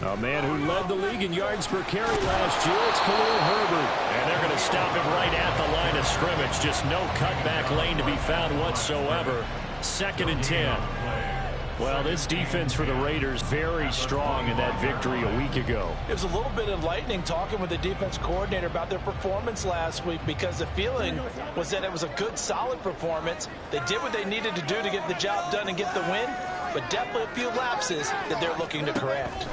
A man who led the league in yards per carry last year, it's Khalil Herbert. And they're going to stop him right at the line of scrimmage. Just no cutback lane to be found whatsoever. 2nd and 10. Well, this defense for the Raiders very strong in that victory a week ago. It was a little bit enlightening talking with the defense coordinator about their performance last week, because the feeling was that it was a good, solid performance. They did what they needed to do to get the job done and get the win, but definitely a few lapses that they're looking to correct.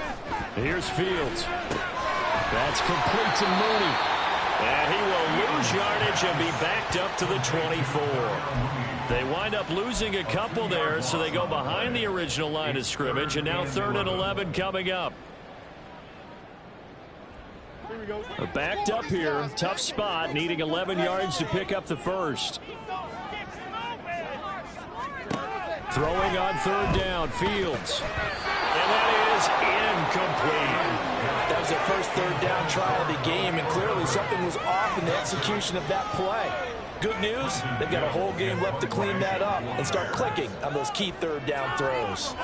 Here's Fields. That's complete to Mooney. And he will lose yardage and be backed up to the 24. They wind up losing a couple there, so they go behind the original line of scrimmage, and now 3rd and 11 coming up. They're backed up here. Tough spot, needing 11 yards to pick up the first. Throwing on 3rd down, Fields. And that is incomplete. That was their first 3rd down try of the game, and clearly something was off in the execution of that play. Good news, they've got a whole game left to clean that up and start clicking on those key 3rd down throws.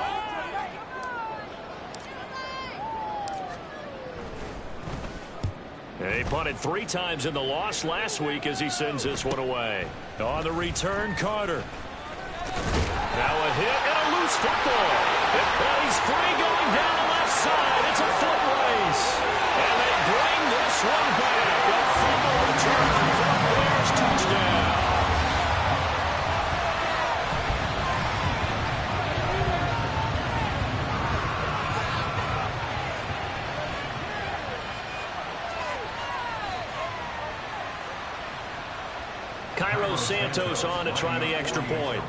He punted 3 times in the loss last week as he sends this one away. On the return, Carter. Now a hit and a loose football. He's free going down the left side. It's a foot race. And they bring this one back. A fumble return for a Bears touchdown. Cairo Santos on to try the extra point.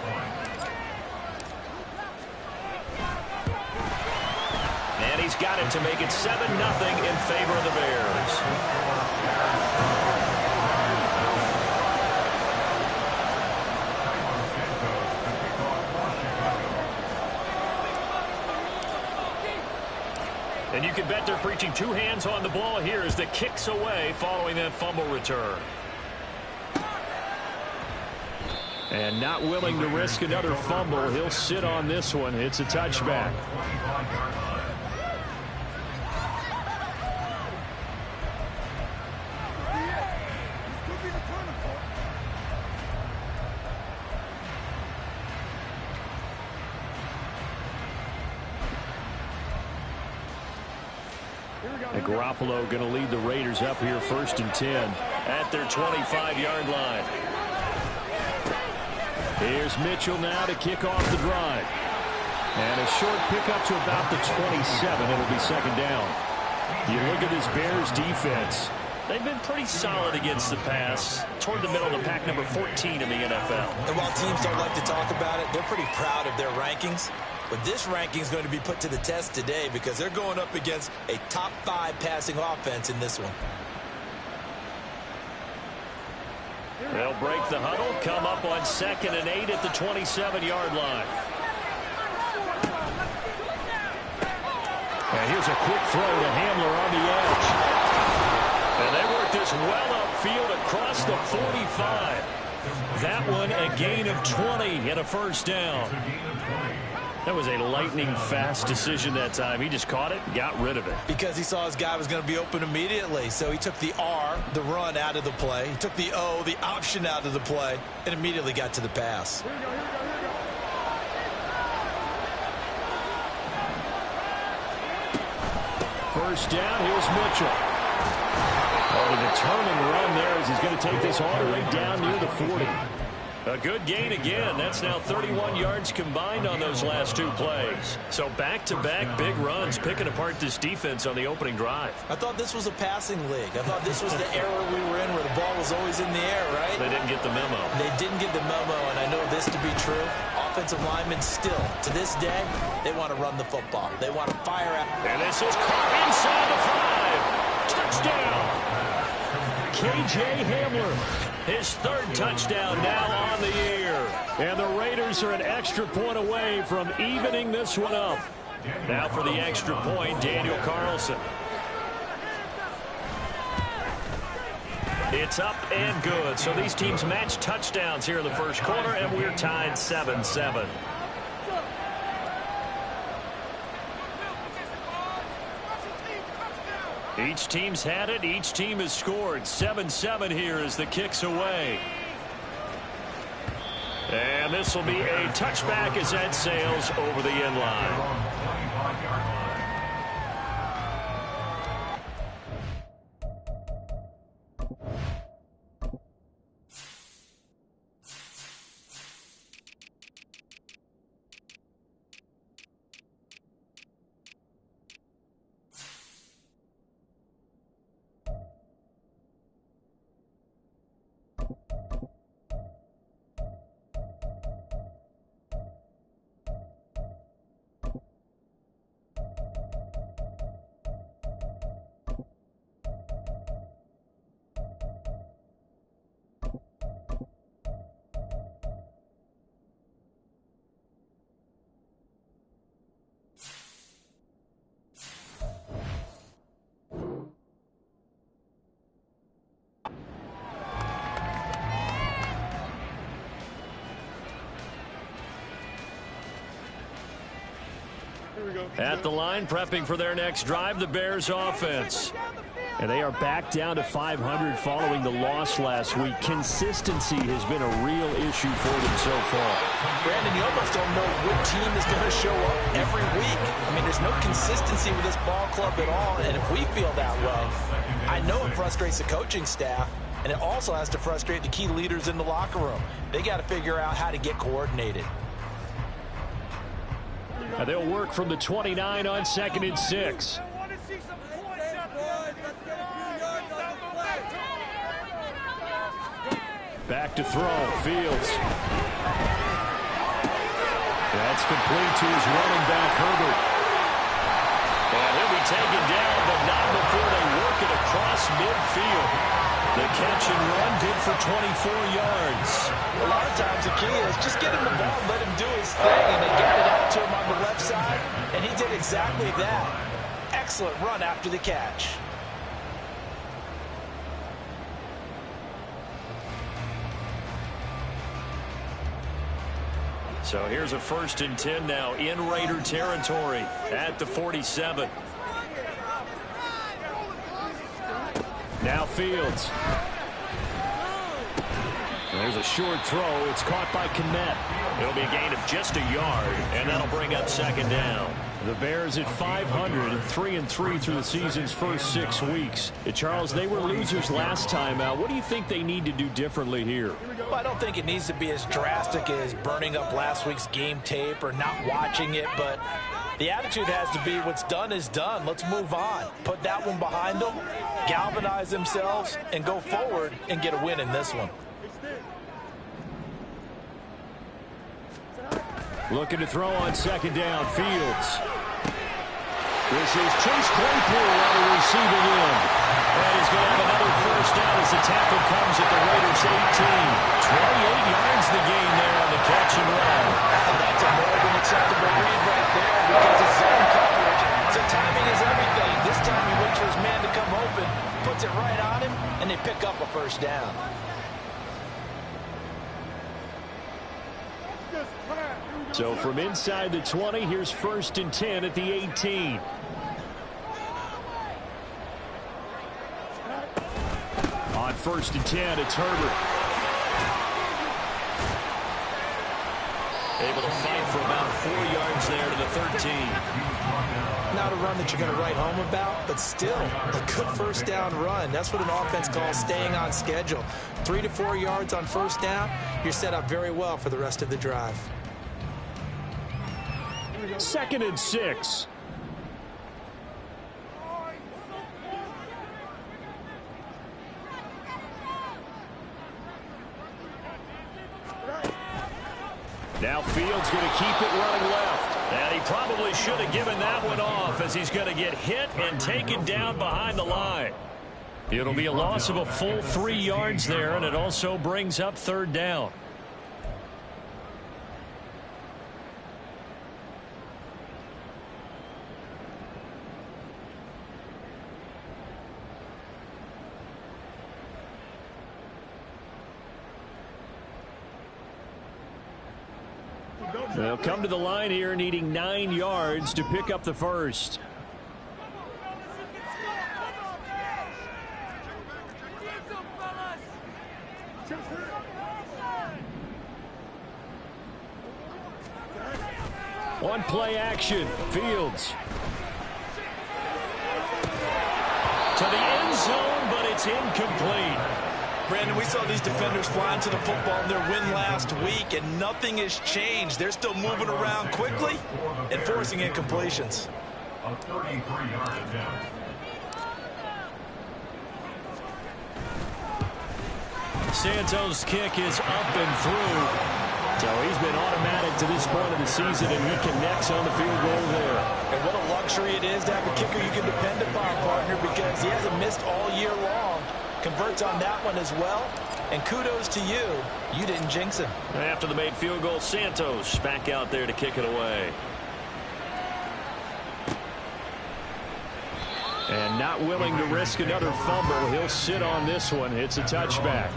And he's got it to make it 7-0 in favor of the Bears. And you can bet they're preaching 2 hands on the ball here as the kick's away following that fumble return. And not willing to risk another fumble. He'll sit on this one. It's a touchback. And Garoppolo going to lead the Raiders up here 1st and 10 at their 25-yard line. Here's Mitchell now to kick off the drive. And a short pickup to about the 27. It'll be 2nd down. You look at this Bears defense. They've been pretty solid against the pass, toward the middle of the pack, number 14 in the NFL. And while teams don't like to talk about it, they're pretty proud of their rankings. But this ranking is going to be put to the test today because they're going up against a top 5 passing offense in this one. They'll break the huddle, come up on 2nd and 8 at the 27-yard line. And here's a quick throw to Hamler on the edge. And they work this well upfield across the 45. That one a gain of 20 and a 1st down. That was a lightning-fast decision that time. He just caught it and got rid of it. Because he saw his guy was going to be open immediately. So he took the R, the run, out of the play. He took the O, the option, out of the play, and immediately got to the pass. First down, here's Mitchell. Oh, the determined run there as he's going to take this all the way down near the 40. A good gain again. That's now 31 yards combined on those last 2 plays. So back-to-back big runs picking apart this defense on the opening drive. I thought this was a passing league. I thought this was the era we were in where the ball was always in the air, right? They didn't get the memo. They didn't get the memo, and I know this to be true. Offensive linemen still, to this day, they want to run the football. They want to fire out. And this is caught inside the 5. Touchdown. K.J. Hamler. His 3rd touchdown now on the year. And the Raiders are an extra point away from evening this one up. Now for the extra point, Daniel Carlson. It's up and good. So these teams match touchdowns here in the first quarter, and we're tied 7-7. Each team's had it. Each team has scored. 7-7 here as the kick's away. And this will be a touchback as that sails over the end line. At the line, prepping for their next drive, the Bears offense. And they are back down to 500 following the loss last week. Consistency has been a real issue for them so far. Brandon, you almost don't know what team is going to show up every week. I mean, there's no consistency with this ball club at all, and if we feel that way, I know it frustrates the coaching staff, and it also has to frustrate the key leaders in the locker room. They got to figure out how to get coordinated. And they'll work from the 29 on 2nd and 6. Back to throw. Fields. That's complete to his running back, Herbert. And he'll be taken down, but not before they work it across midfield. The catch and run good for 24 yards. A lot of times the key is just get him the ball and let him do his thing, and they got it out to him on the left side, and he did exactly that. Excellent run after the catch. So here's a 1st and 10 now in Raider territory at the 47. Now Fields. There's a short throw. It's caught by Kmet. It'll be a gain of just a yard, and that'll bring up 2nd down. The Bears at 500, 3-3 through the season's first 6 weeks. Charles, they were losers last time out. What do you think they need to do differently here? Well, I don't think it needs to be as drastic as burning up last week's game tape or not watching it, but the attitude has to be what's done is done. Let's move on. Put that one behind them, galvanize themselves, and go forward and get a win in this one. Looking to throw on 2nd down. Fields. This is Chase Claypool on the receiving end. And he's going to have another 1st down as the tackle comes at the Raiders 18. 28 yards the gain there on the catch and run. That's a more than acceptable read right there because it's zone coverage. So timing is everything. This time he waits for his man to come open, puts it right on him, and they pick up a 1st down. So from inside the 20, here's 1st and 10 at the 18. On 1st and 10, it's Herbert. Able to fight for about 4 yards there to the 13. Not a run that you're going to write home about, but still a good 1st down run. That's what an offense calls staying on schedule. 3 to 4 yards on 1st down, you're set up very well for the rest of the drive. 2nd and 6. Now Fields going to keep it running left. And he probably should have given that one off as he's going to get hit and taken down behind the line. It'll be a loss of a full 3 yards there, and it also brings up 3rd down. They'll come to the line here needing 9 yards to pick up the first. On play action, Fields. To the end zone, but it's incomplete. Brandon, we saw these defenders flying to the football in their win last week, and nothing has changed. They're still moving around quickly and forcing incompletions. A 33-yard attempt. Santos' kick is up and through. So he's been automatic to this point of the season, and he connects on the field goal there. And what a luxury it is to have a kicker you can depend upon, partner, because he hasn't missed all year long. Converts on that one as well. And kudos to you. You didn't jinx him. After the made field goal, Santos back out there to kick it away. And not willing to risk another fumble. He'll sit on this one. It's a touchback.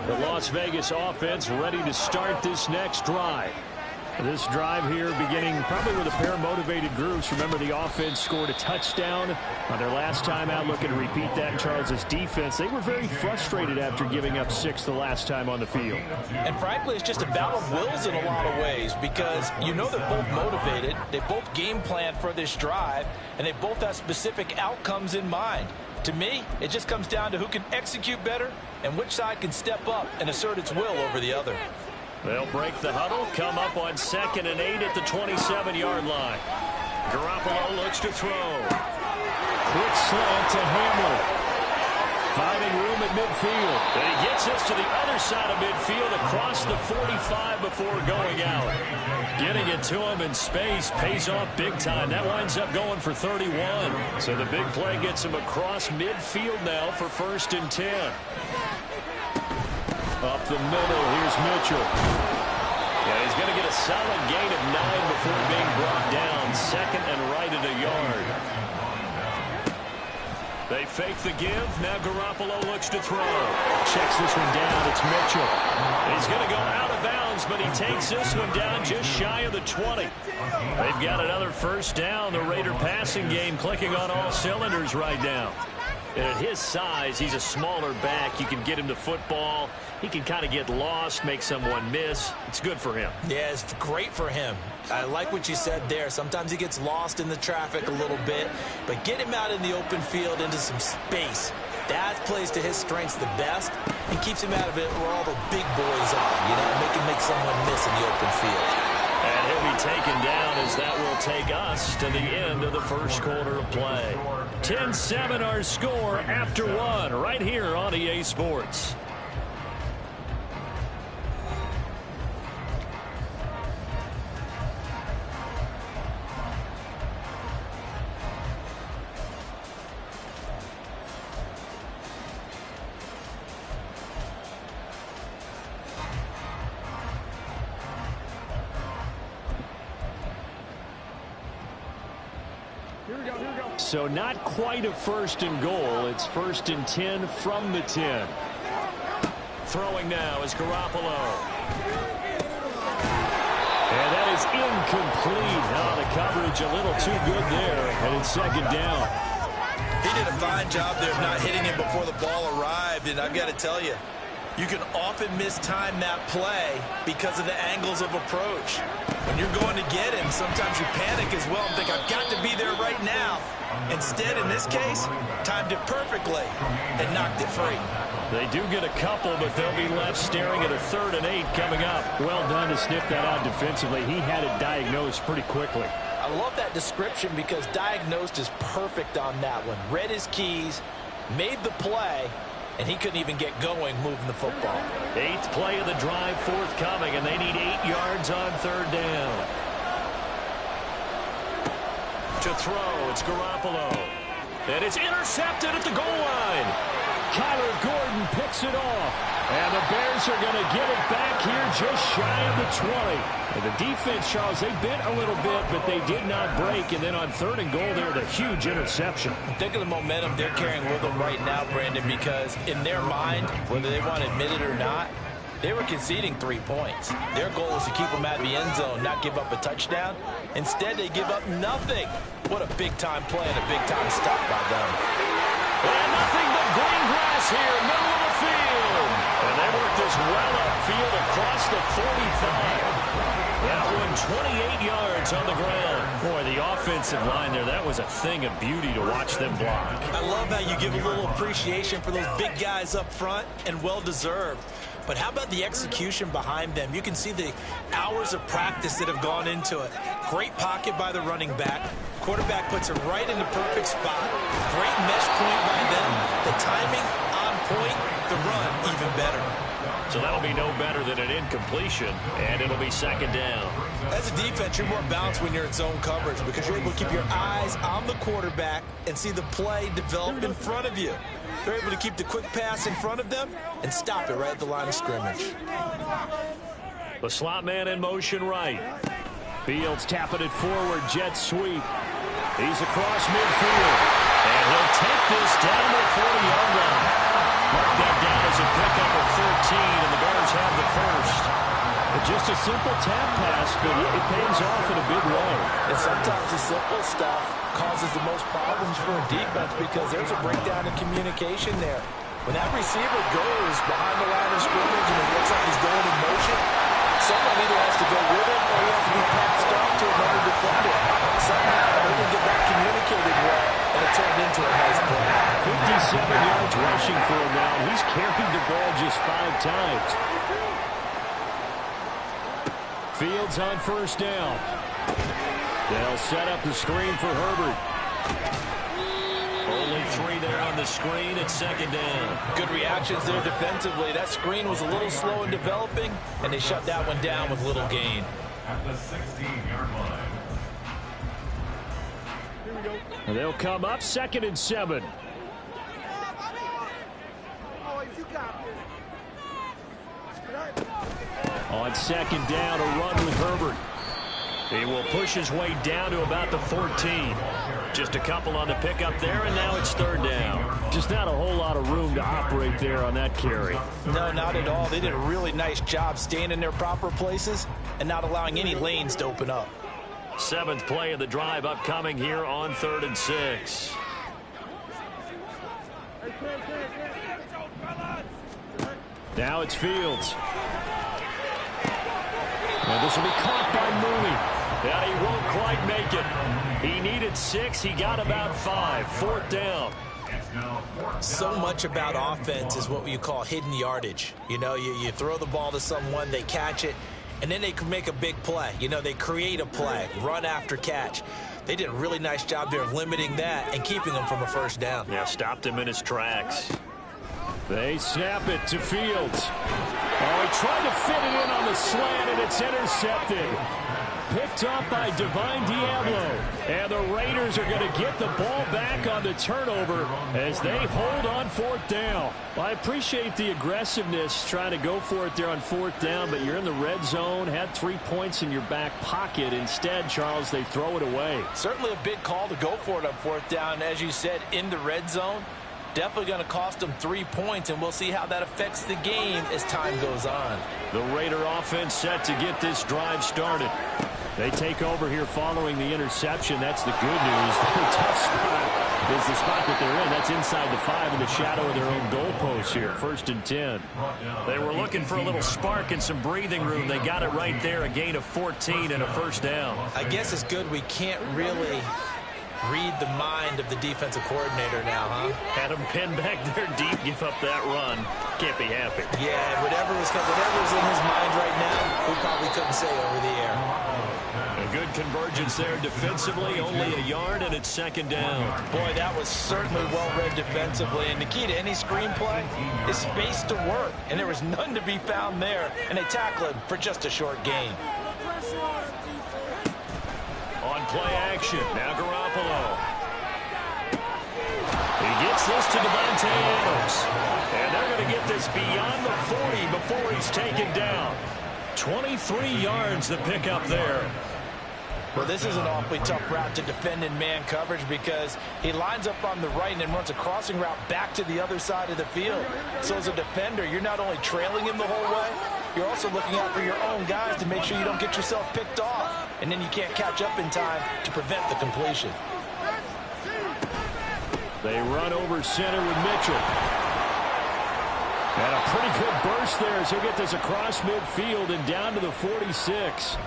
The Las Vegas offense ready to start this next drive. This drive here beginning probably with a pair of motivated groups. Remember, the offense scored a touchdown on their last time out. Looking to repeat that in Charles' defense. They were very frustrated after giving up 6 the last time on the field. And frankly, it's just a battle of wills in a lot of ways, because you know they're both motivated. They both game plan for this drive, and they both have specific outcomes in mind. To me, it just comes down to who can execute better and which side can step up and assert its will over the other. They'll break the huddle, come up on 2nd and 8 at the 27-yard line. Garoppolo looks to throw. Quick slant to Hamler. Finding room at midfield. And he gets this to the other side of midfield across the 45 before going out. Getting it to him in space pays off big time. That winds up going for 31. So the big play gets him across midfield now for 1st and 10. Up the middle, here's Mitchell. Yeah, he's going to get a solid gain of 9 before being brought down. 2nd and right at a yard. They fake the give. Now Garoppolo looks to throw. Checks this one down. It's Mitchell. He's going to go out of bounds, but he takes this one down just shy of the 20. They've got another 1st down. The Raider passing game clicking on all cylinders right now. And at his size, he's a smaller back. You can get him the football. He can kind of get lost, make someone miss. It's good for him. Yeah, it's great for him. I like what you said there. Sometimes he gets lost in the traffic a little bit, but get him out in the open field into some space. That plays to his strengths the best and keeps him out of it where all the big boys are, you know, make someone miss in the open field. And he'll be taken down as that will take us to the end of the 1st quarter of play. 10-7 our score after 1 right here on EA Sports. So not quite a 1st and goal. It's 1st and 10 from the 10. Throwing now is Garoppolo. And that is incomplete. Oh, the coverage a little too good there. And it's 2nd down. He did a fine job there of not hitting him before the ball arrived. And I've got to tell you, you can often mistime that play because of the angles of approach. When you're going to get him, sometimes you panic as well and think, I've got to be there right now. Instead, in this case, timed it perfectly and knocked it free. They do get a couple, but they'll be left staring at a 3rd and 8 coming up. Well done to sniff that out defensively. He had it diagnosed pretty quickly. I love that description because diagnosed is perfect on that one. Read his keys, made the play, and he couldn't even get going moving the football. 8th play of the drive forthcoming, and they need 8 yards on 3rd down. To throw, it's Garoppolo. And it's intercepted at the goal line. Kyler Gordon picks it off. And the Bears are going to get it back here just shy of the 20. And the defense, Charles, they bit a little bit, but they did not break. And then on 3rd and goal, there, the huge interception. Think of the momentum they're carrying with them right now, Brandon, because in their mind, whether they want to admit it or not, they were conceding 3 points. Their goal is to keep them out of the end zone, not give up a touchdown. Instead, they give up nothing. What a big-time play and a big-time stop by them. And nothing but green grass here, middle of the field. And they work this well upfield across the 45. That one 28 yards on the ground. Boy, the offensive line there, that was a thing of beauty to watch them block. I love how you give a little appreciation for those big guys up front, and well-deserved. But how about the execution behind them? You can see the hours of practice that have gone into it. Great pocket by the running back. Quarterback puts it right in the perfect spot. Great mesh point by them. The timing on point. The run even better. So that'll be no better than an incompletion, and it'll be 2nd down. As a defense, you're more balanced when you're in zone coverage because you're able to keep your eyes on the quarterback and see the play develop in front of you. They're able to keep the quick pass in front of them and stop it right at the line of scrimmage. The slot man in motion right. Fields tapping it forward, jet sweep. He's across midfield. And he'll take this down the 40-yard line. Mark that down as a pickup of 13, and the Bears have the first. Just a simple tap pass, but it pays off in a big way. And sometimes the simple stuff causes the most problems for a defense because there's a breakdown in communication there. When that receiver goes behind the line of scrimmage and it looks like he's going in motion, someone either has to go with him or he has to be passed off to another defender. Somehow they didn't get that communicated well, and it turned into a nice play. 57 yards rushing for him now. He's carried the ball just 5 times. Fields on 1st down. They'll set up the screen for Herbert. Only 3 there on the screen at 2nd down. Good reactions there defensively. That screen was a little slow in developing, and they shut that one down with little gain. At the 16-yard line. And they'll come up 2nd and 7. On 2nd down, a run with Herbert. He will push his way down to about the 14. Just a couple on the pickup there, and now it's 3rd down. Just not a whole lot of room to operate there on that carry. No, not at all. They did a really nice job staying in their proper places and not allowing any lanes to open up. 7th play of the drive upcoming here on 3rd and 6. Now it's Fields. Well, this will be caught by Mooney. Yeah, he won't quite make it. He needed 6. He got about 5. 4th down. So much about offense is what you call hidden yardage. You know, you throw the ball to someone, they catch it, and then they can make a big play. You know, they create a play, run after catch. They did a really nice job there of limiting that and keeping them from a 1st down. Yeah, stopped him in his tracks. They snap it to Fields. Oh, he tried to fit it in on the slant, and it's intercepted. Picked up by Divine Diablo. And the Raiders are going to get the ball back on the turnover as they hold on 4th down. Well, I appreciate the aggressiveness trying to go for it there on 4th down, but you're in the red zone, had 3 points in your back pocket. Instead, Charles, they throw it away. Certainly a big call to go for it on 4th down. As you said, in the red zone. Definitely going to cost them 3 points, and we'll see how that affects the game as time goes on. The Raider offense set to get this drive started. They take over here following the interception. That's the good news. Their tough spot is the spot that they're in. That's inside the 5 in the shadow of their own goalpost here. 1st and 10. They were looking for a little spark and some breathing room. They got it right there. A gain of 14 and a 1st down. I guess it's good we can't really read the mind of the defensive coordinator now, huh? Had him pinned back there deep, give up that run. Can't be happy. Yeah, whatever's in his mind right now, we probably couldn't say over the air. A good convergence there defensively, only a yard, and it's 2nd down. Boy, that was certainly well-read defensively, and the key to any screenplay is space to work, and there was none to be found there, and they tackle him for just a short gain. On play action, now Garoppolo. Gets this to Davante Adams. And they're going to get this beyond the 40 before he's taken down. 23 yards to pick up there. Well, this is an awfully tough route to defend in man coverage because he lines up on the right and then runs a crossing route back to the other side of the field. So as a defender, you're not only trailing him the whole way, you're also looking out for your own guys to make sure you don't get yourself picked off. And then you can't catch up in time to prevent the completion. They run over center with Mitchell. And a pretty good burst there as he'll get this across midfield and down to the 46.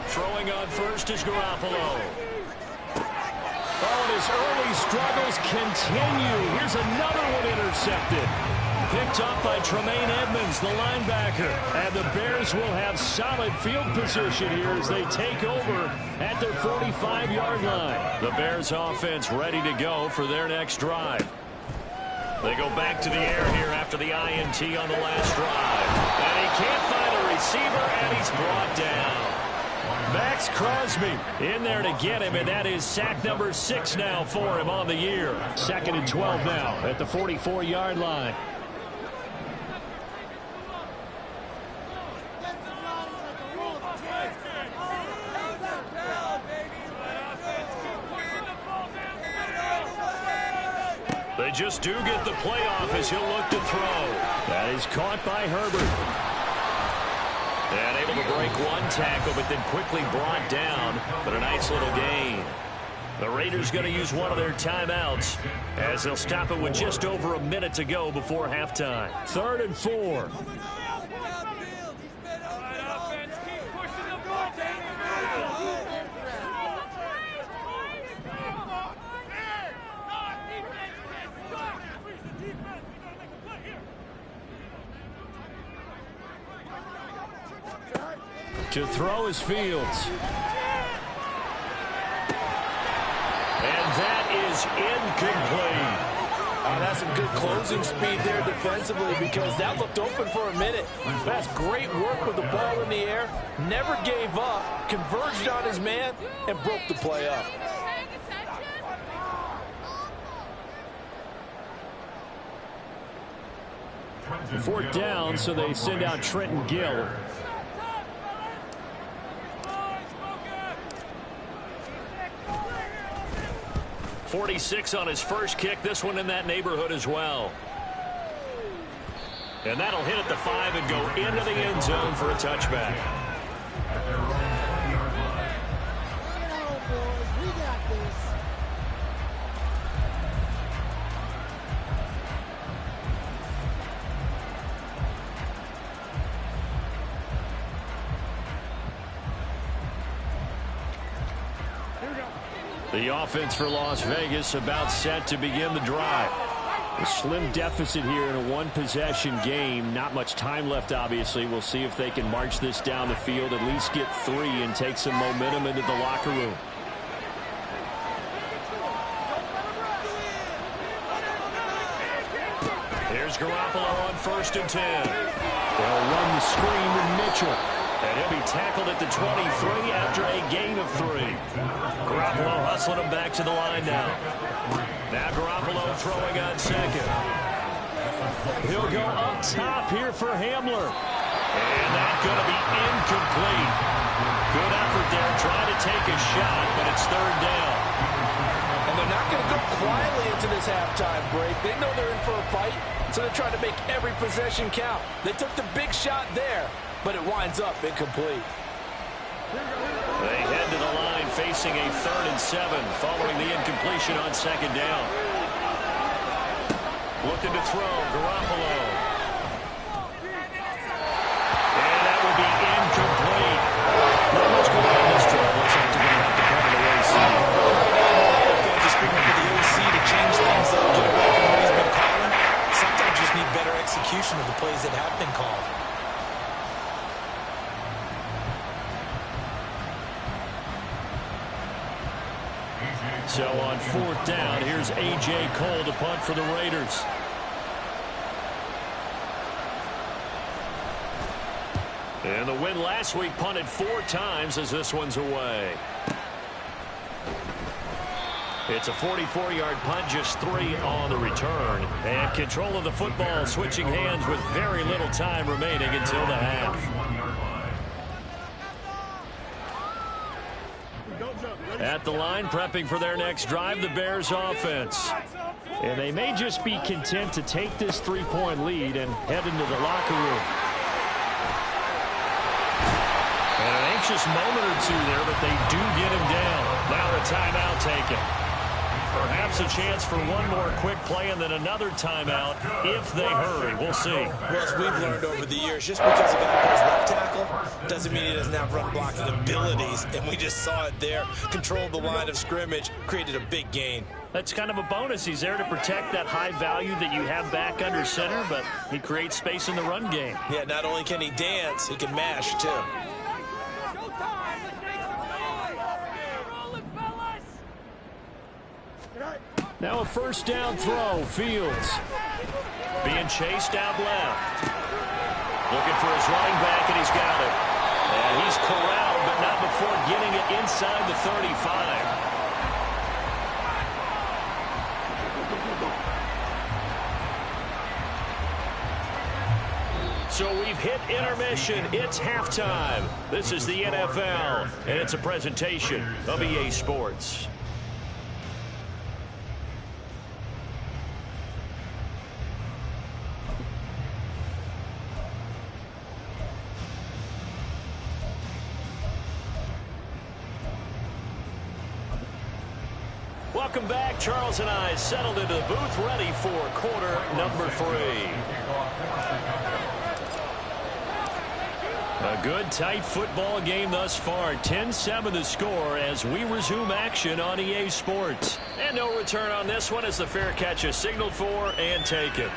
Throwing on first is Garoppolo. Oh, and his early struggles continue. Here's another one intercepted. Picked up by Tremaine Edmonds, the linebacker. And the Bears will have solid field position here as they take over at their 45-yard line. The Bears offense ready to go for their next drive. They go back to the air here after the INT on the last drive. And he can't find a receiver, and he's brought down. Max Crosby in there to get him, and that is sack number 6 now for him on the year. 2nd and 12 now at the 44-yard line. They just do get the playoff as he'll look to throw. That is caught by Herbert. And able to break one tackle, but then quickly brought down. But a nice little gain. The Raiders going to use one of their timeouts as they'll stop it with just over a minute to go before halftime. 3rd and 4. To throw is Fields. And that is incomplete. That's some good closing speed there defensively because that looked open for a minute. That's great work with the ball in the air. Never gave up, converged on his man, and broke the play up. Fourth down, so they send out Trenton Gill. .46 on his first kick. This one in that neighborhood as well. And that'll hit at the 5 and go into the end zone for a touchback. The offense for Las Vegas about set to begin the drive. A slim deficit here in a one-possession game. Not much time left, obviously. We'll see if they can march this down the field, at least get 3 and take some momentum into the locker room. Here's Garoppolo on 1st and 10. They'll run the screen with Mitchell. And he'll be tackled at the 23 after a gain of 3. Garoppolo hustling him back to the line now. Now Garoppolo throwing on 2nd. He'll go up top here for Hamler. And that's going to be incomplete. Good effort there, trying to take a shot, but it's 3rd down. And they're not going to go quietly into this halftime break. They know they're in for a fight, so they're trying to make every possession count. They took the big shot there, but it winds up incomplete. They head to the line facing a 3rd and 7 following the incompletion on 2nd down. Looking to throw, Garoppolo. And that will be incomplete. Not much going on this drive. Looks like they're going to have to cover the OC. Just speaking for the OC to change things up, get away from what he's been calling. Sometimes you just need better execution of the plays that have been called. So on 4th down, here's A.J. Cole to punt for the Raiders. And the win last week punted 4 times as this one's away. It's a 44-yard punt, just 3 on the return. And control of the football switching hands with very little time remaining until the half. At the line, prepping for their next drive, the Bears offense. And they may just be content to take this 3-point lead and head into the locker room. And an anxious moment or two there, but they do get him down. Now a timeout taken. Perhaps a chance for one more quick play and then another timeout if they hurry. We'll see. Well, as we've learned over the years, just because a guy plays left tackle doesn't mean he doesn't have run blocking abilities. And we just saw it there. Controlled the line of scrimmage, created a big gain. That's kind of a bonus. He's there to protect that high value that you have back under center, but he creates space in the run game. Yeah, not only can he dance, he can mash, too. Now a 1st down throw. Fields being chased out left. Looking for his running back, and he's got it. And he's corralled, but not before getting it inside the 35. So we've hit intermission. It's halftime. This is the NFL, and it's a presentation of EA Sports. Welcome back. Charles and I settled into the booth, ready for quarter number 3. A good, tight football game thus far. 10-7 the score as we resume action on EA Sports. And no return on this one as the fair catch is signaled for and taken.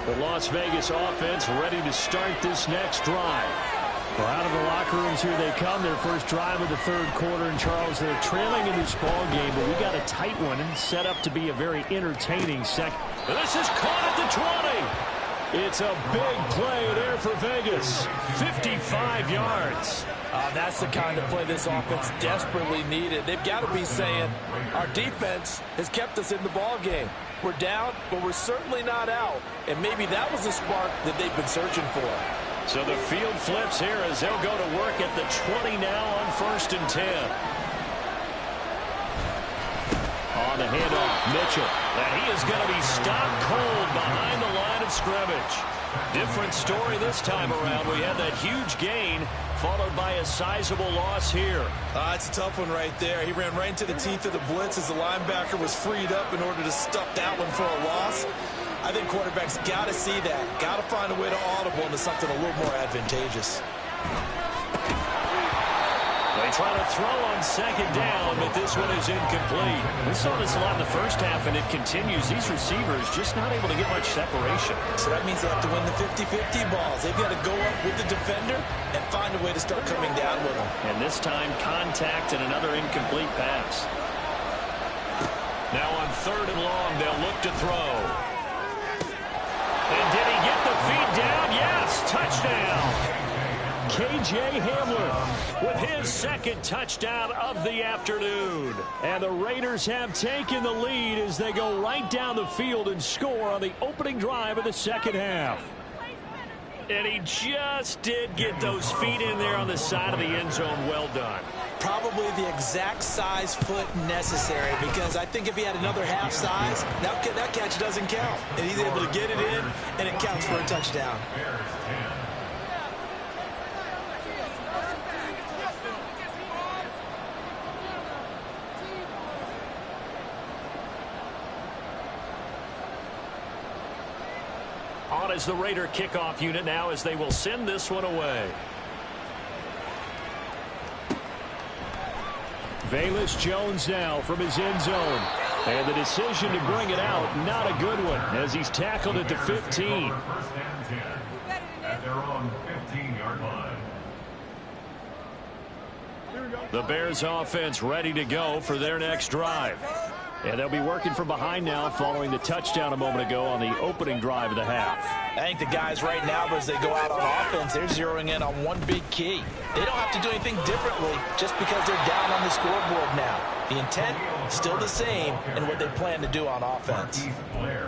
The Las Vegas offense ready to start this next drive. Well, out of the locker rooms here they come. Their first drive of the 3rd quarter. And Charles, they're trailing in this ball game, but we got a tight one and set up to be a very entertaining second. This is caught at the 20. It's a big play there for Vegas. 55 yards. That's the kind of play this offense desperately needed. They've got to be saying, our defense has kept us in the ball game. We're down, but we're certainly not out. And maybe that was the spark that they've been searching for. So the field flips here as they'll go to work at the 20 now on 1st and 10. On the handoff, Mitchell. And he is going to be stopped cold behind the line of scrimmage. Different story this time around. We had that huge gain followed by a sizable loss here. It's a tough one right there. He ran right into the teeth of the blitz as the linebacker was freed up in order to stuff that one for a loss. I think quarterbacks got to see that. Got to find a way to audible into something a little more advantageous. They try to throw on 2nd down, but this one is incomplete. We saw this a lot in the first half, and it continues. These receivers just not able to get much separation. So that means they have to win the 50-50 balls. They've got to go up with the defender and find a way to start coming down with them. And this time, contact and another incomplete pass. Now on 3rd and long, they'll look to throw. And did he get the feet down? Yes, touchdown. K.J. Hamler with his 2nd touchdown of the afternoon. And the Raiders have taken the lead as they go right down the field and score on the opening drive of the 2nd half. And he just did get those feet in there on the side of the end zone. Well done. Probably the exact size foot necessary, because I think if he had another half size, that catch doesn't count. And he's able to get it in, and it counts for a touchdown. On as the Raider kickoff unit now as they will send this one away. Velus Jones now from his end zone. And the decision to bring it out, not a good one, as he's tackled at the 15. First and 10 at their own 15-yard line. The Bears offense ready to go for their next drive. And they'll be working from behind now following the touchdown a moment ago on the opening drive of the half. I think the guys right now, as they go out on offense, they're zeroing in on one big key. They don't have to do anything differently just because they're down on the scoreboard now. The intent, still the same, and what they plan to do on offense.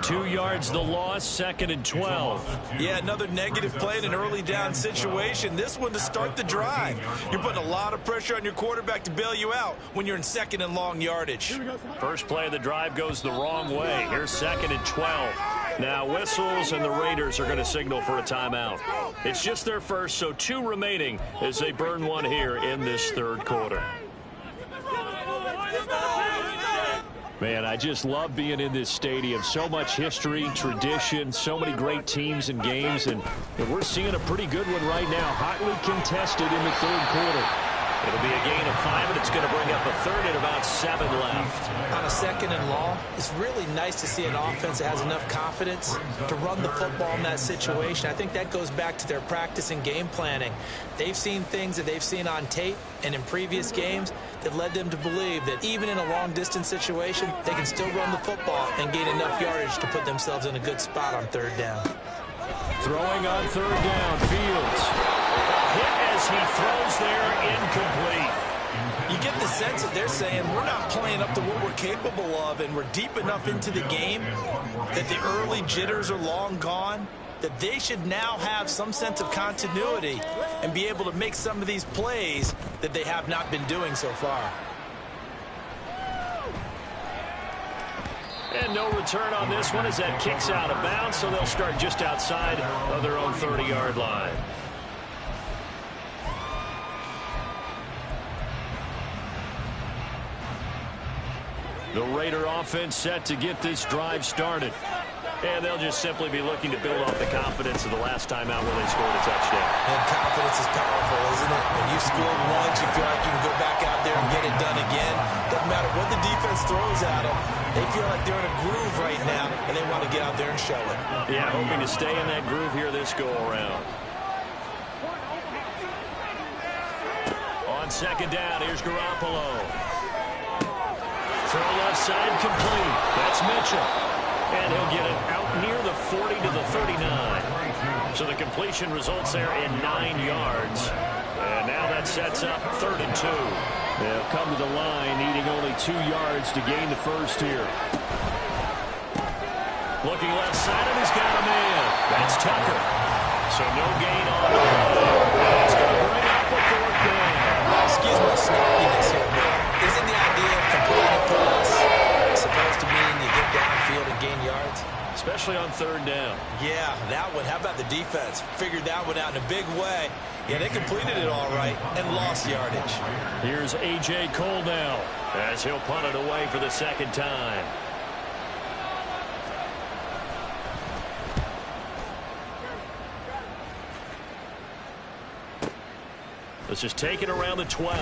2 yards the loss, 2nd and 12. Yeah, another negative play in an early down situation. This one to start the drive. You're putting a lot of pressure on your quarterback to bail you out when you're in 2nd and long yardage. First play of the drive goes the wrong way. Here's 2nd and 12. Now whistles, and the Raiders are going to signal for a timeout. It's just their first, so 2 remaining as they burn one here in this 3rd quarter. Man, I just love being in this stadium. So much history, tradition, so many great teams and games, and we're seeing a pretty good one right now, hotly contested in the 3rd quarter. It'll be a gain of 5, and it's going to bring up a 3rd and about 7 left. On a 2nd and long, it's really nice to see an offense that has enough confidence to run the football in that situation. I think that goes back to their practice and game planning. They've seen things that they've seen on tape and in previous games that led them to believe that even in a long-distance situation, they can still run the football and gain enough yardage to put themselves in a good spot on 3rd down. Throwing on 3rd down, Fields. Hit as he throws there, incomplete. You get the sense that they're saying we're not playing up to what we're capable of, and we're deep enough into the game that the early jitters are long gone, that they should now have some sense of continuity and be able to make some of these plays that they have not been doing so far. And no return on this one as that kicks out of bounds, so they'll start just outside of their own 30-yard line. The Raider offense set to get this drive started. And they'll just simply be looking to build off the confidence of the last time out when they scored a touchdown. And confidence is powerful, isn't it? When you scored once, you feel like you can go back out there and get it done again. Doesn't matter what the defense throws at them. They feel like they're in a groove right now, and they want to get out there and show it. Yeah, hoping to stay in that groove here this go-around. On 2nd down, here's Garoppolo. Throw left side complete. That's Mitchell. And he'll get it out near the 40 to the 39. So the completion results there in 9 yards. And now that sets up 3rd and 2. They'll come to the line, needing only 2 yards to gain the first here. Looking left side, and he's got a man. That's Tucker. So no gain on the play. It's going to bring up a 4th down. Excuse my snarkiness here, but isn't the idea of completing a pass supposed to mean you get downfield and gain yards? Especially on 3rd down. Yeah, that one. How about the defense? Figured that one out in a big way. Yeah, they completed it all right and lost yardage. Here's A.J. Cole now as he'll punt it away for the 2nd time. Let's just take it around the 12.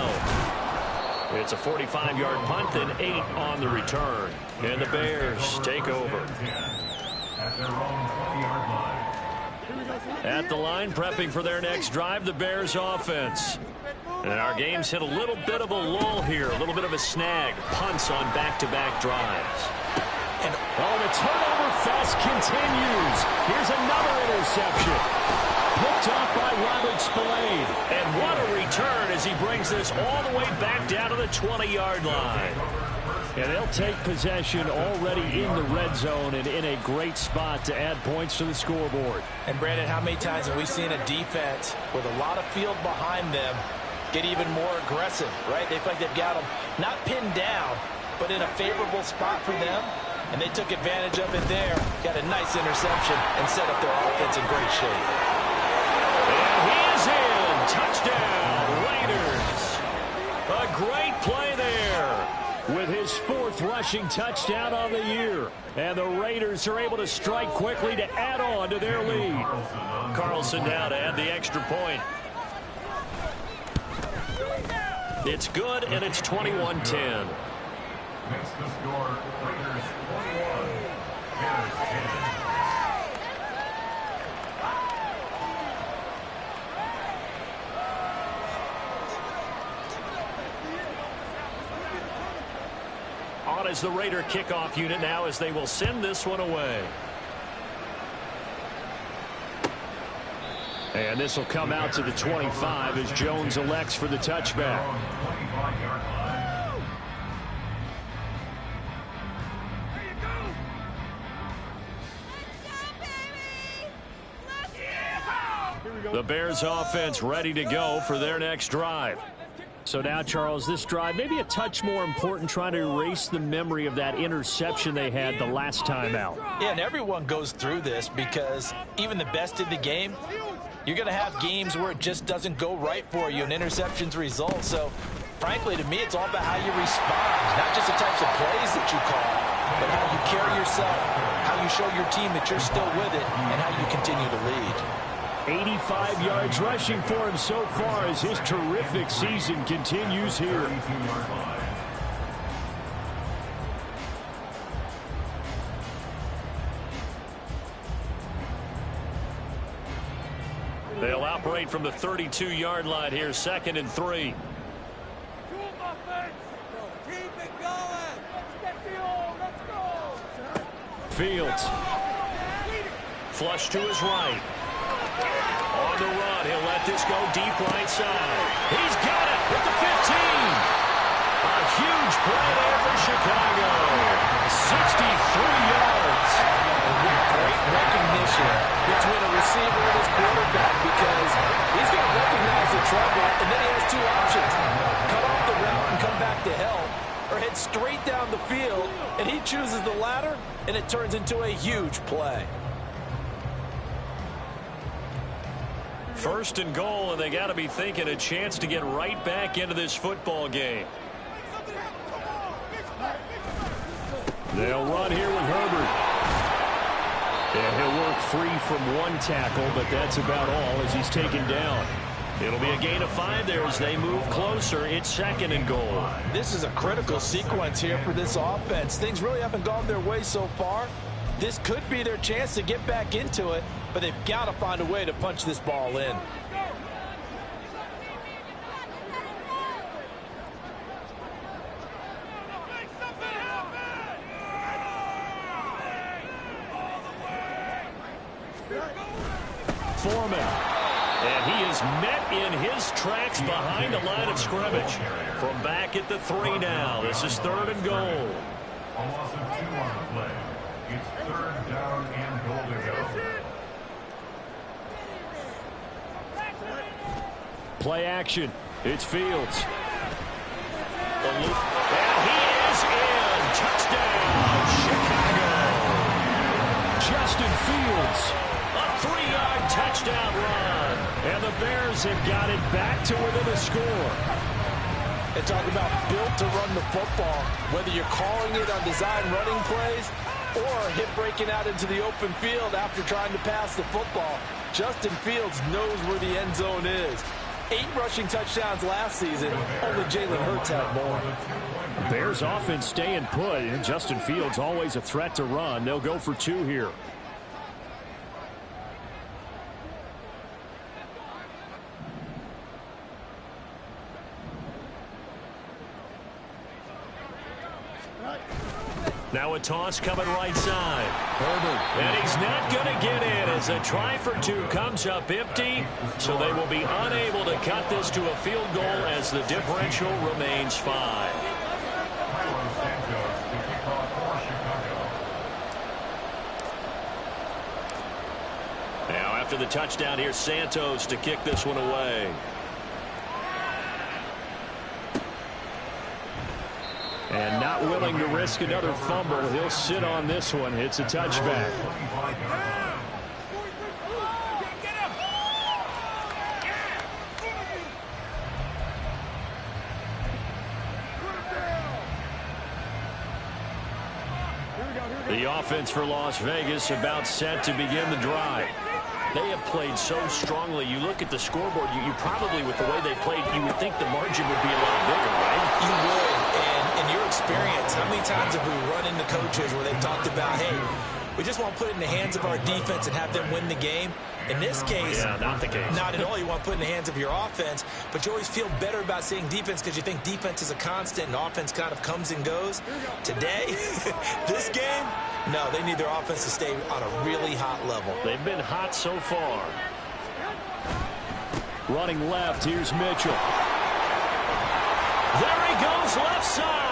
It's a 45-yard punt, then 8 on the return. And the Bears take over. At their own 20-yard line. At the line, prepping for their next drive, the Bears offense. And our game's hit a little bit of a lull here, a little bit of a snag. Punts on back-to-back drives. And the turnover fest continues. Here's another interception. Picked off by Robert Spillane. And what a return as he brings this all the way back down to the 20-yard line. And they'll take possession already in the red zone and in a great spot to add points to the scoreboard. And, Brandon, how many times have we seen a defense with a lot of field behind them get even more aggressive, right? They feel like they've got them not pinned down, but in a favorable spot for them. And they took advantage of it there, got a nice interception, and set up their offense in great shape. And he is in. Touchdown, Raiders. A great play there. With his 4th rushing touchdown on the year. And the Raiders are able to strike quickly to add on to their lead. Carlson now to add the extra point. It's good, and it's 21-10. Makes the score Raiders 21, Bears 10. On as the Raider kickoff unit now as they will send this one away. And this will come out to the 25 as Jones elects for the touchback. The Bears offense ready to go for their next drive. So now, Charles, this drive maybe a touch more important, trying to erase the memory of that interception they had the last time out. Yeah, and everyone goes through this because even the best in the game, you're going to have games where it just doesn't go right for you and interceptions result. So, frankly, to me, it's all about how you respond, not just the types of plays that you call, but how you carry yourself, how you show your team that you're still with it, and how you continue to lead. 85 yards rushing for him so far as his terrific season continues here. They'll operate from the 32-yard line here, 2nd and 3. Fields. Flush to his right. On the run, he'll let this go deep right side. He's got it at the 15. A huge play there for Chicago. 63 yards. And with great recognition between a receiver and his quarterback, because he's going to recognize the trouble, and then he has two options. Cut off the route and come back to help, or head straight down the field, and he chooses the latter, and it turns into a huge play. 1st and goal, and they got to be thinking a chance to get right back into this football game. They'll run here with Herbert. And he'll work free from one tackle, but that's about all as he's taken down. It'll be a gain of 5 there as they move closer. It's 2nd and goal. This is a critical sequence here for this offense. Things really haven't gone their way so far. This could be their chance to get back into it, but they've got to find a way to punch this ball in. Foreman. And he is met in his tracks behind the line of scrimmage. From back at the 3 now. This is 3rd and goal. A loss of 2 on the play. It's 3rd down and goal to go. Play action. It's Fields. And he is in. Touchdown, Chicago. Justin Fields. A 3-yard touchdown run. And the Bears have got it back to within a score. And talk about built to run the football. Whether you're calling it on design running plays or hit breaking out into the open field after trying to pass the football, Justin Fields knows where the end zone is. 8 rushing touchdowns last season. Only Jalen Hurts had more. Bears offense staying put, and Justin Fields always a threat to run. They'll go for 2 here. Now a toss coming right side. Herbert. And he's not going to get in as a try for 2 comes up empty. So they will be unable to cut this to a field goal as the differential remains 5. Now after the touchdown, here's Santos to kick this one away. And not willing to risk another fumble. He'll sit on this one. It's a touchback. The offense for Las Vegas about set to begin the drive. They have played so strongly. You look at the scoreboard, you probably, with the way they played, you would think the margin would be a lot bigger, right? You would. And in your experience, how many times have we run into coaches where they've talked about, hey, we just want to put it in the hands of our defense and have them win the game? In this case, not the case. Not at all. You want to put it in the hands of your offense, but you always feel better about seeing defense because you think defense is a constant and offense kind of comes and goes. Today, this game, no, they need their offense to stay on a really hot level. They've been hot so far. Running left, here's Mitchell. There he goes, left side.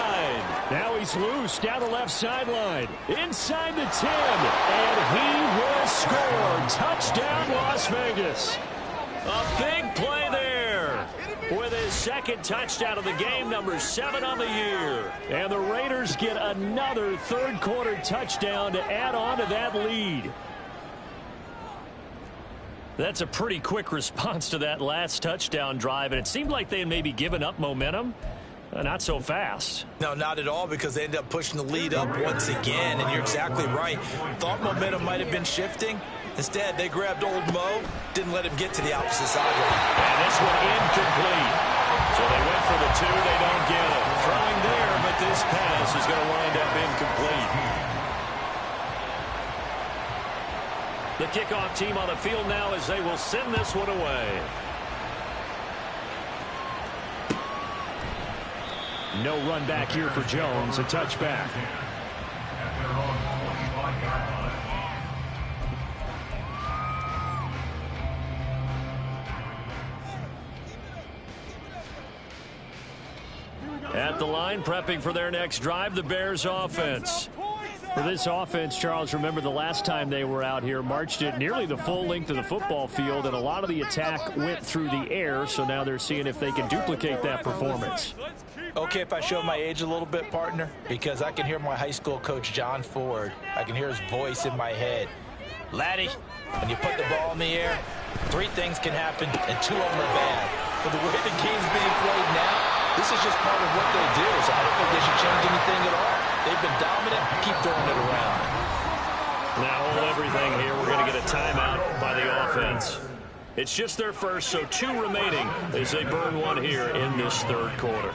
Now he's loose down the left sideline. Inside the 10. And he will score. Touchdown, Las Vegas. A big play there. With his second touchdown of the game, number 7 on the year. And the Raiders get another third-quarter touchdown to add on to that lead. That's a pretty quick response to that last touchdown drive, and it seemed like they had maybe given up momentum. Not so fast. No, not at all, because they ended up pushing the lead up once again, and you're exactly right. Thought momentum might have been shifting. Instead, they grabbed old Mo, didn't let him get to the opposite sideline. And this one incomplete. So they went for the 2, they don't get it. Throwing there, but this pass is going to wind up incomplete. The kickoff team on the field now as they will send this one away. No run back here for Jones. A touchback. At the line, prepping for their next drive, the Bears offense. For this offense, Charles, remember the last time they were out here, marched it nearly the full length of the football field, and a lot of the attack went through the air, so now they're seeing if they can duplicate that performance. Okay, if I show my age a little bit, partner, because I can hear my high school coach, John Ford. I can hear his voice in my head. Laddie, when you put the ball in the air, 3 things can happen, and 2 of them are bad. But the way the game's being played now, this is just part of what they do, so I don't think they should change anything at all. They've been dominant. Keep throwing it around. Now hold everything here. We're going to get a timeout by the offense. It's just their first, so 2 remaining as they burn one here in this third quarter.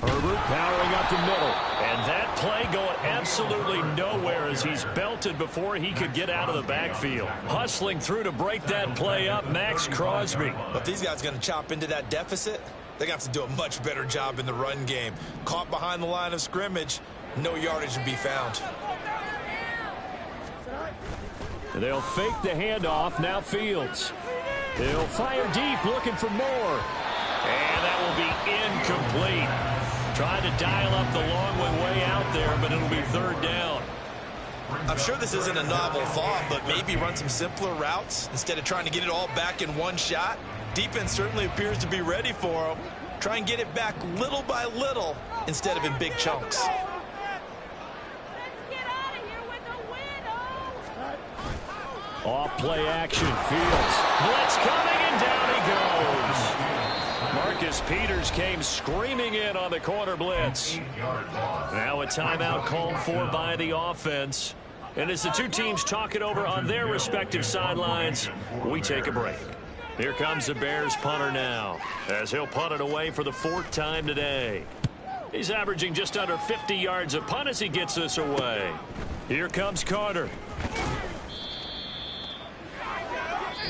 Herbert powering up the middle. And that play going absolutely nowhere as he's belted before he could get out of the backfield. Hustling through to break that play up, Max Crosby. If these guys are going to chop into that deficit, they're going to have to do a much better job in the run game. Caught behind the line of scrimmage, no yardage to be found. They'll fake the handoff. Now Fields. They'll fire deep, looking for more. And that will be incomplete. Trying to dial up the long one way out there, but it'll be third down. I'm sure this isn't a novel thought, but maybe run some simpler routes instead of trying to get it all back in one shot. Defense certainly appears to be ready for them. Try and get it back little by little instead of in big chunks. Off play action. Fields. Blitz coming, and down he goes. Marcus Peters came screaming in on the corner blitz. Now a timeout called for by the offense. And as the 2 teams talk it over on their respective sidelines, we take a break. Here comes the Bears punter now, as he'll punt it away for the 4th time today. He's averaging just under 50 yards a punt as he gets this away. Here comes Carter.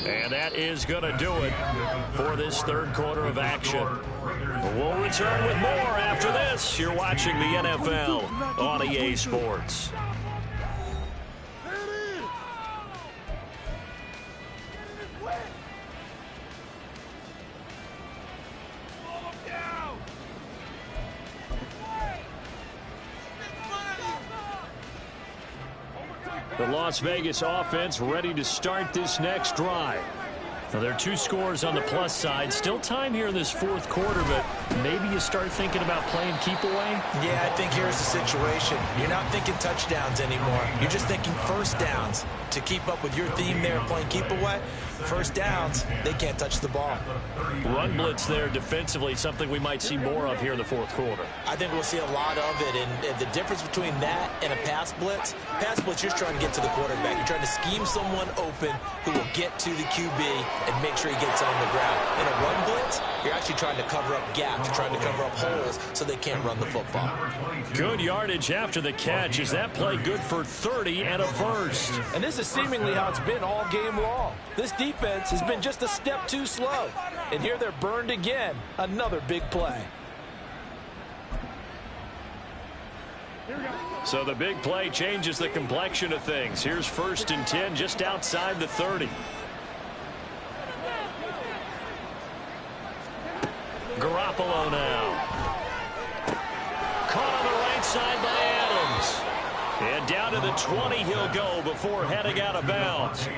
And that is going to do it for this third quarter of action. We'll return with more after this. You're watching the NFL on EA Sports. The Las Vegas offense ready to start this next drive. Well, there are 2 scores on the plus side. Still time here in this fourth quarter, but maybe you start thinking about playing keep away? Yeah, I think here's the situation. You're not thinking touchdowns anymore. You're just thinking first downs. To keep up with your theme there, playing keep away, first downs, they can't touch the ball. Run blitz there defensively, something we might see more of here in the fourth quarter. I think we'll see a lot of it, and the difference between that and a pass blitz, you're trying to get to the quarterback. You're trying to scheme someone open who will get to the QB and make sure he gets on the ground. In a run blitz, you're actually trying to cover up gaps, trying to cover up holes so they can't run the football. Good yardage after the catch. Is that play good for 30 and a first? And this is seemingly how it's been all game long. This defense has been just a step too slow. And here they're burned again. Another big play. So the big play changes the complexion of things. Here's 1st and 10 just outside the 30. Garoppolo now. Caught on the right side by Adams. And down to the 20 he'll go before heading out of bounds.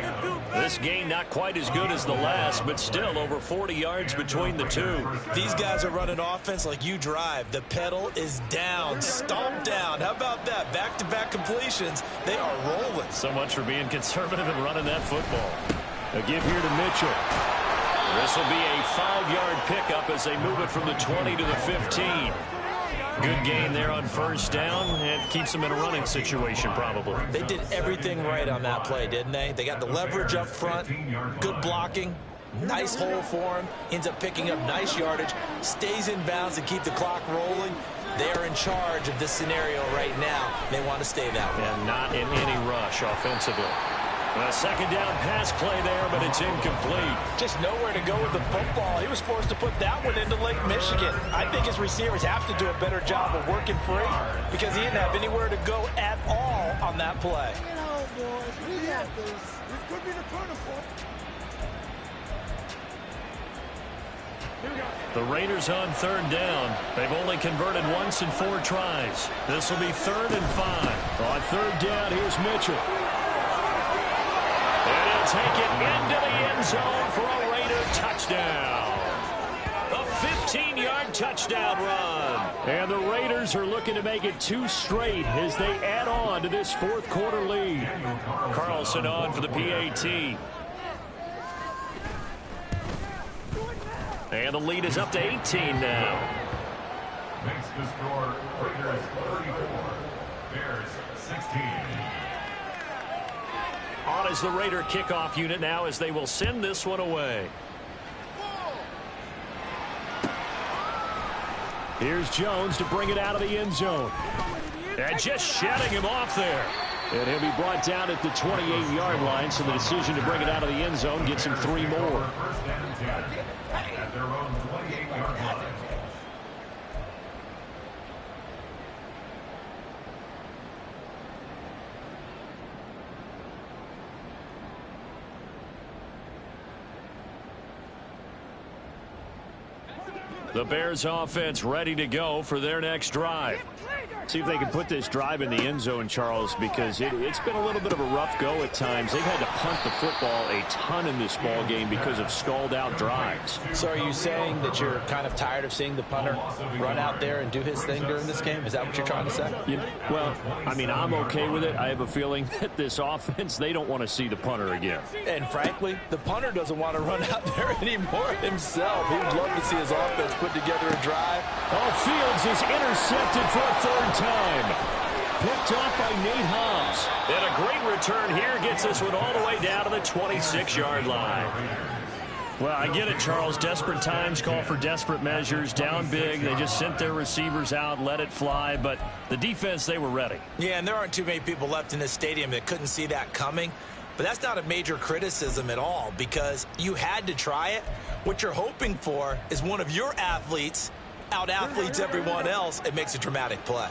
This gain not quite as good as the last, but still over 40 yards between the two. These guys are running offense like you drive. The pedal is down, stomped down. How about that? Back-to-back completions. They are rolling. So much for being conservative and running that football. A give here to Mitchell. This will be a 5-yard pickup as they move it from the 20 to the 15. Good gain there on first down, and keeps them in a running situation probably. They did everything right on that play, didn't they? They got the leverage up front, good blocking, nice hole for him, ends up picking up nice yardage, stays in bounds to keep the clock rolling. They are in charge of this scenario right now. They want to stay that way. And not in any rush offensively. A second down pass play there, but it's incomplete. Just nowhere to go with the football. He was forced to put that one into Lake Michigan. I think his receivers have to do a better job of working free because he didn't have anywhere to go at all on that play. We got this. This could be the turning point. The Raiders on 3rd down. They've only converted once in 4 tries. This will be 3rd and 5. On 3rd down, here's Mitchell. And he'll take it into the end zone for a Raider touchdown. A 15-yard touchdown run. And the Raiders are looking to make it 2 straight as they add on to this fourth quarter lead. Carlson on for the PAT. And the lead is up to 18 now. Makes the score Raiders 34, Bears 16. On is the Raider kickoff unit now as they will send this one away. Here's Jones to bring it out of the end zone. And just shedding him off there. And he'll be brought down at the 28-yard line, so the decision to bring it out of the end zone gets him 3 more. First and 10 at their own 28-yard line. The Bears offense ready to go for their next drive. See if they can put this drive in the end zone, Charles, because it's been a little bit of a rough go at times. They've had to punt the football a ton in this ball game because of stalled-out drives. So are you saying that you're kind of tired of seeing the punter run out there and do his thing during this game? Is that what you're trying to say? Well, I mean, I'm okay with it. I have a feeling that this offense, they don't want to see the punter again. And frankly, the punter doesn't want to run out there anymore himself. He would love to see his offense put together a drive. Fields is intercepted for a 3rd time. Picked off by Nate Hobbs. And a great return here gets this one all the way down to the 26-yard line. Well, I get it, Charles. Desperate times call for desperate measures. Down big. They just sent their receivers out, let it fly. But the defense, they were ready. Yeah, and there aren't too many people left in this stadium that couldn't see that coming. But that's not a major criticism at all because you had to try it. What you're hoping for is one of your athletes out-athletes everyone else and makes a dramatic play.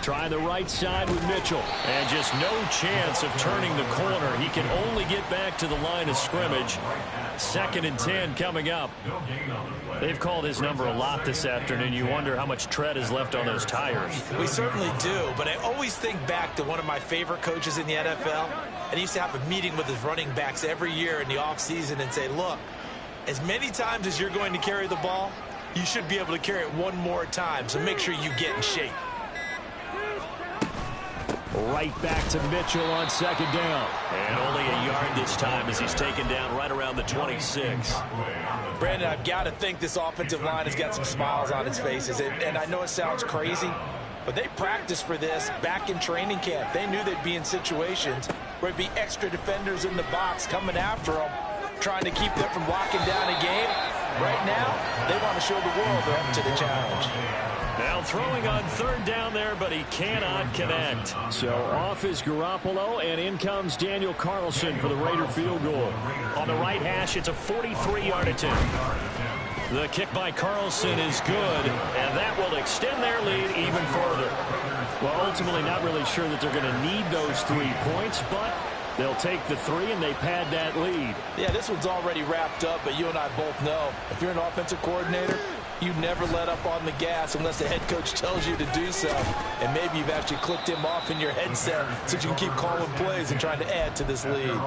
Trying the right side with Mitchell. And just no chance of turning the corner. He can only get back to the line of scrimmage. 2nd and 10 coming up. They've called his number a lot this afternoon. You wonder how much tread is left on those tires. We certainly do, but I always think back to one of my favorite coaches in the NFL. And he used to have a meeting with his running backs every year in the offseason and say, look, as many times as you're going to carry the ball, you should be able to carry it one more time, so make sure you get in shape. Right back to Mitchell on 2nd down. And only a yard this time as he's taken down right around the 26. Brandon, I've got to think this offensive line has got some smiles on its faces. And I know it sounds crazy, but they practiced for this back in training camp. They knew they'd be in situations where there'd be extra defenders in the box coming after them, trying to keep them from locking down a game. Right now, they want to show the world they're up to the challenge. Now throwing on 3rd down there, but he cannot connect. So off is Garoppolo, and in comes Daniel Carlson for the Raider field goal. On the right hash, it's a 43-yard attempt. The kick by Carlson is good, and that will extend their lead even further. Well, ultimately not really sure that they're going to need those 3 points, but they'll take the 3 and they pad that lead. Yeah, this one's already wrapped up, but you and I both know if you're an offensive coordinator, you never let up on the gas unless the head coach tells you to do so. And maybe you've actually clicked him off in your headset so you can keep calling plays and trying to add to this lead.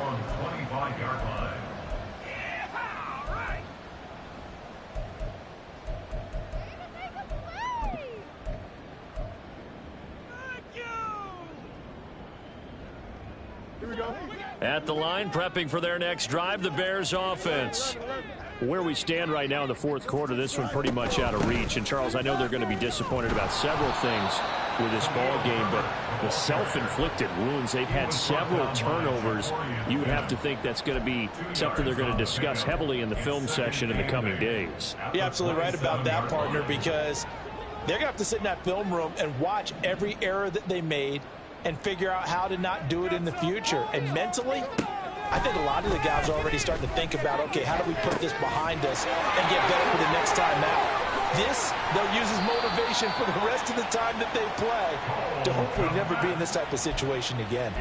At the line, prepping for their next drive, the Bears offense. Where we stand right now in the 4th quarter, this one pretty much out of reach. And, Charles, I know they're going to be disappointed about several things with this ball game, but the self-inflicted wounds, they've had several turnovers. You would have to think that's going to be something they're going to discuss heavily in the film session in the coming days. You're absolutely right about that, partner, because they're going to have to sit in that film room and watch every error that they made and figure out how to not do it in the future. And mentally, I think a lot of the guys are already starting to think about, okay, how do we put this behind us and get better for the next time out? This, they'll use as motivation for the rest of the time that they play to hopefully never be in this type of situation again.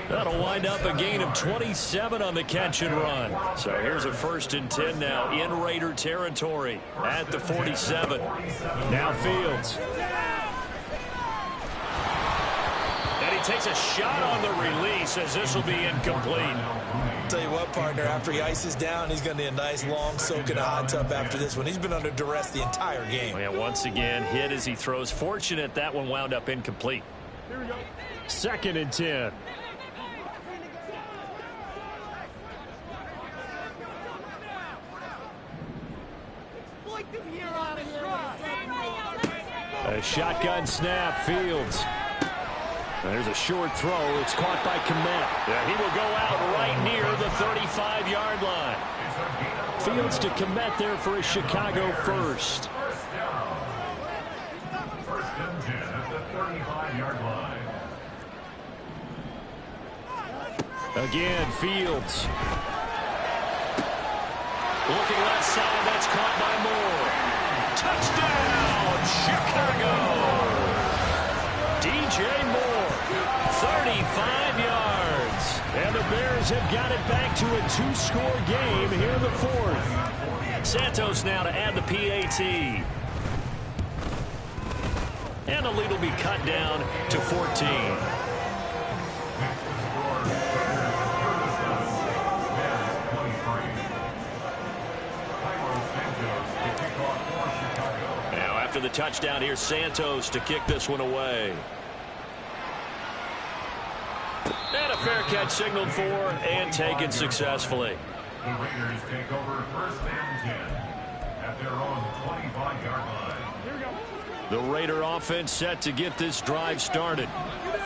That'll wind up a gain of 27 on the catch and run. So here's a 1st and 10 now in Raider territory at the 47. Now Fields. And he takes a shot on the release as this will be incomplete. Tell you what, partner, after he ices down, he's going to need a nice long soak in a hot tub after this one. He's been under duress the entire game. And once again, hit as he throws. Fortunate that one wound up incomplete. 2nd and 10. A shotgun snap, Fields. And there's a short throw. It's caught by Kmet. Yeah, he will go out right near the 35-yard line. Fields to Kmet there for a Chicago first. 1st and 10 at the 35-yard line. Again, Fields. Looking left side, that's caught by Moore. Touchdown, Chicago! DJ Moore, 35 yards. And the Bears have got it back to a 2-score game here in the 4th. Santos now to add the PAT. And the lead will be cut down to 14. Now after the touchdown, here's Santos to kick this one away. And a fair catch signaled for and taken successfully. The Raiders take over 1st and 10 at their own 25-yard line. The Raider offense set to get this drive started.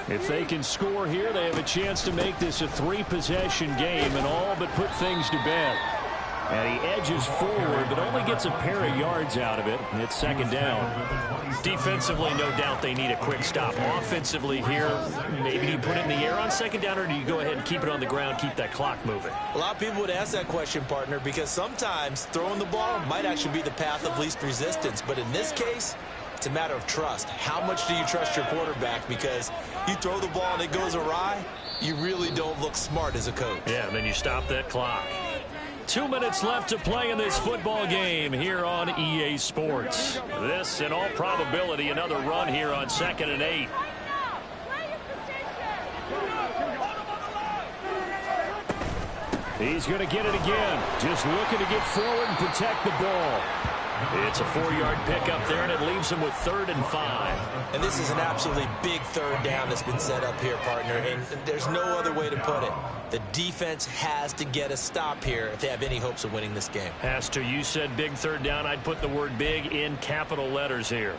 If they can score here, they have a chance to make this a 3-possession game and all but put things to bed. And he edges forward, but only gets a pair of yards out of it. And it's 2nd down. Defensively, no doubt they need a quick stop. Offensively here, maybe do you put it in the air on 2nd down, or do you go ahead and keep it on the ground, keep that clock moving? A lot of people would ask that question, partner, because sometimes throwing the ball might actually be the path of least resistance. But in this case, it's a matter of trust. How much do you trust your quarterback? Because you throw the ball and it goes awry, you really don't look smart as a coach. Yeah, and then you stop that clock. 2 minutes left to play in this football game here on EA Sports. This, in all probability, another run here on 2nd and 8. He's going to get it again. Just looking to get forward and protect the ball. It's a 4-yard pickup there, and it leaves him with 3rd and 5. And this is an absolutely big 3rd down that's been set up here, partner, and there's no other way to put it. The defense has to get a stop here if they have any hopes of winning this game. Has to. You said big 3rd down. I'd put the word big in capital letters here.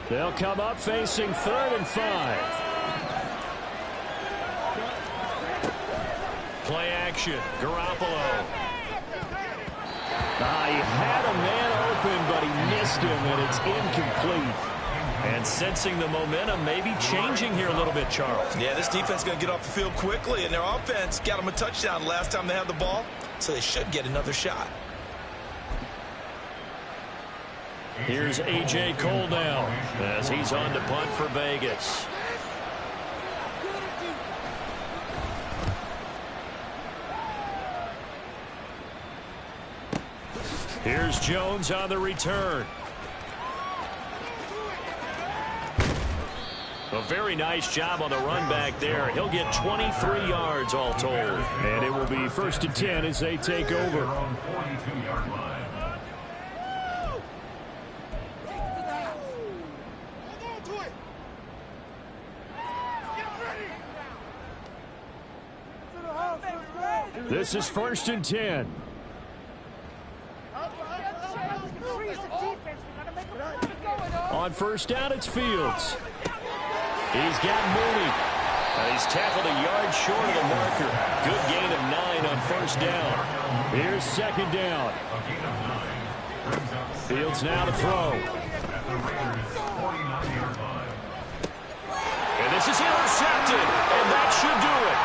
They'll come up facing 3rd and 5. Play action. Garoppolo. He had a man open, but he missed him, and it's incomplete. And sensing the momentum maybe changing here a little bit, Charles. Yeah, this defense is going to get off the field quickly, and their offense got them a touchdown last time they had the ball, so they should get another shot. Here's A.J. Cole now as he's on to punt for Vegas. Here's Jones on the return. A very nice job on the run back there. He'll get 23 yards all told. And it will be 1st and 10 as they take over. This is 1st and 10. On 1st down, it's Fields. He's got Mooney. He's tackled a yard short of the marker. Good gain of 9 on 1st down. Here's 2nd down. Fields now to throw. And this is intercepted, and that should do it.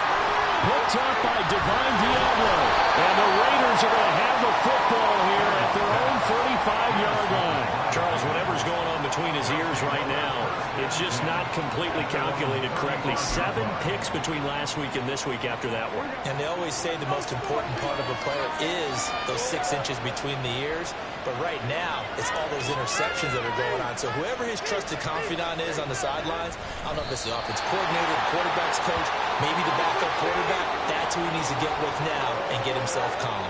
Picked up by Divine Diablo. And the Raiders are going to have the football here at their own 35-yard line. Charles, whatever's going on between his ears right now, it's just not completely calculated correctly. 7 picks between last week and this week after that one. And they always say the most important part of a player is those 6 inches between the ears. But right now, it's all those interceptions that are going on. So whoever his trusted confidant is on the sidelines, I don't know if it's the offense coordinator, the quarterback's coach, maybe the backup quarterback, that's who he needs to get with now and get himself calm.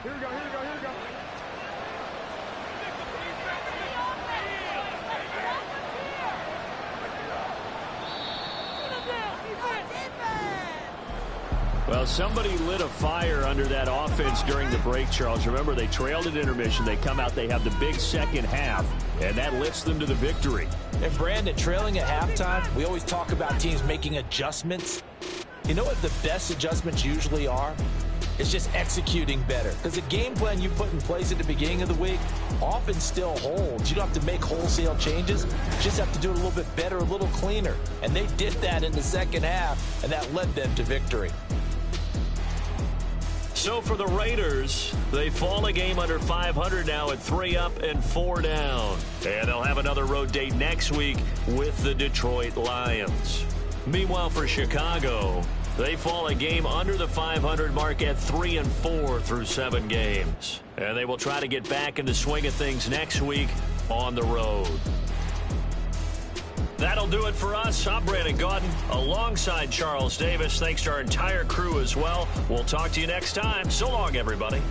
Here we go, here we go, here we go. Well, somebody lit a fire under that offense during the break, Charles. Remember, they trailed at intermission. They come out, they have the big second half, and that lifts them to the victory. And Brandon, trailing at halftime, we always talk about teams making adjustments. You know what the best adjustments usually are? It's just executing better. Because the game plan you put in place at the beginning of the week often still holds. You don't have to make wholesale changes. You just have to do it a little bit better, a little cleaner. And they did that in the second half, and that led them to victory. So for the Raiders, they fall a game under 500 now at 3 up and 4 down. And they'll have another road date next week with the Detroit Lions. Meanwhile, for Chicago, they fall a game under the 500 mark at 3 and 4 through 7 games. And they will try to get back in the swing of things next week on the road. That'll do it for us. I'm Brandon Gaudin alongside Charles Davis. Thanks to our entire crew as well. We'll talk to you next time. So long, everybody.